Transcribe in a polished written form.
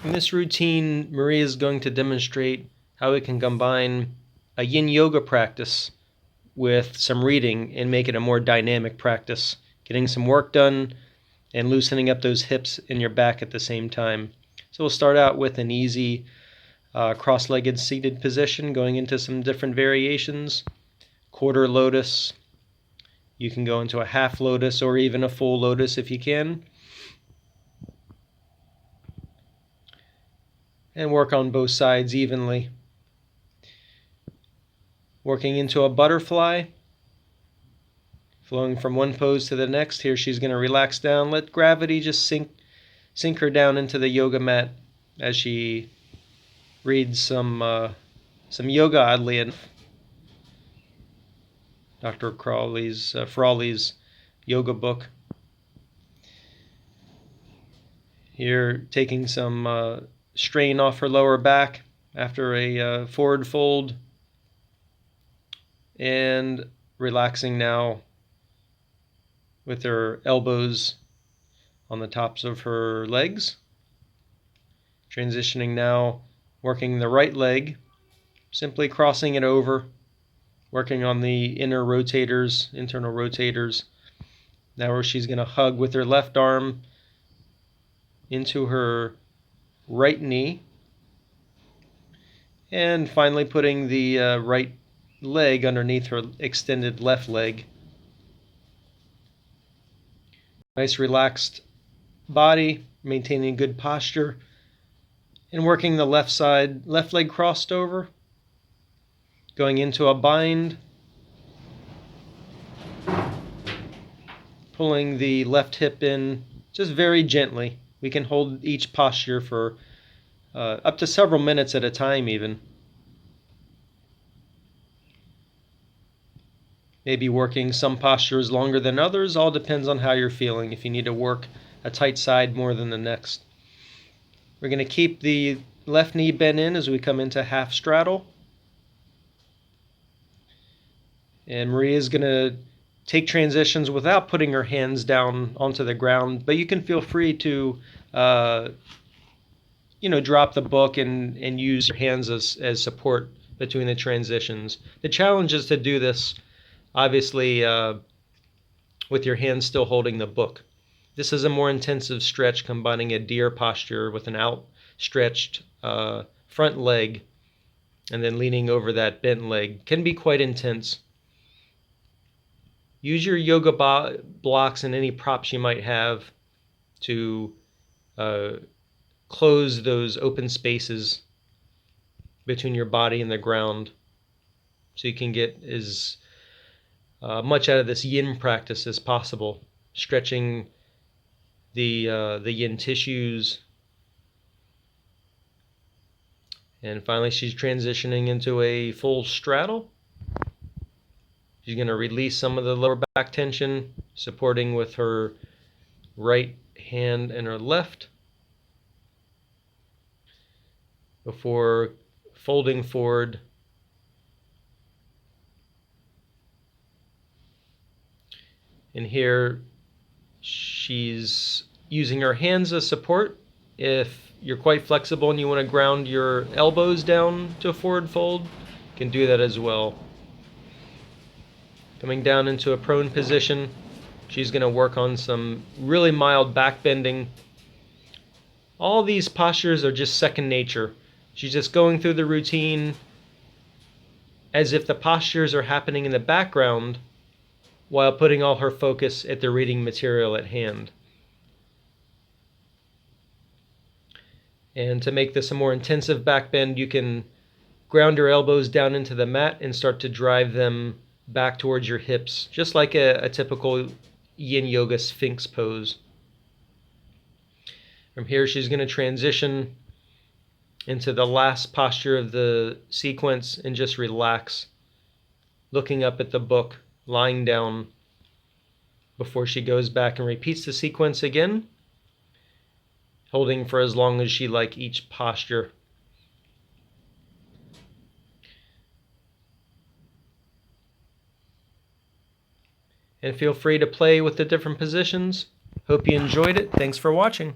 In this routine, Maria is going to demonstrate how we can combine a yin yoga practice with some reading and make it a more dynamic practice, getting some work done and loosening up those hips and your back at the same time. So we'll start out with an easy cross-legged seated position, going into some different variations. Quarter lotus. You can go into a half lotus or even a full lotus if you can. And work on both sides evenly. Working into a butterfly, flowing from one pose to the next. Here she's going to relax down, let gravity just sink her down into the yoga mat as she reads some yoga, oddly enough. Dr. Frawley's yoga book. Here taking some strain off her lower back after a forward fold, and relaxing now with her elbows on the tops of her legs. Transitioning now, working the right leg, simply crossing it over, working on the internal rotators. Now where she's going to hug with her left arm into her right knee, and finally putting the right leg underneath her extended left leg. Nice relaxed body, maintaining good posture, and working the left leg crossed over, going into a bind, pulling the left hip in just very gently. We can hold each posture for up to several minutes at a time even. Maybe working some postures longer than others, all depends on how you're feeling, if you need to work a tight side more than the next. We're going to keep the left knee bent in as we come into half straddle. And Maria's going to take transitions without putting her hands down onto the ground, but you can feel free to drop the book and use your hands as support between the transitions. The challenge is to do this obviously with your hands still holding the book. This is a more intensive stretch, combining a deer posture with an outstretched front leg and then leaning over that bent leg. Can be quite intense. Use your yoga blocks and any props you might have to close those open spaces between your body and the ground, so you can get as much out of this yin practice as possible, stretching the yin tissues. And finally, she's transitioning into a full straddle. She's going to release some of the lower back tension, supporting with her right hand and her left, before folding forward. And here she's using her hands as support. If you're quite flexible and you want to ground your elbows down to a forward fold, you can do that as well. Coming down into a prone position, she's going to work on some really mild back bending. All these postures are just second nature. She's just going through the routine as if the postures are happening in the background, while putting all her focus at the reading material at hand. And to make this a more intensive back bend, you can ground your elbows down into the mat and start to drive them back towards your hips, just like a typical yin yoga sphinx pose. From here, she's going to transition into the last posture of the sequence and just relax, looking up at the book, lying down, before she goes back and repeats the sequence again, holding for as long as she likes each posture. And feel free to play with the different positions. Hope you enjoyed it. Thanks for watching.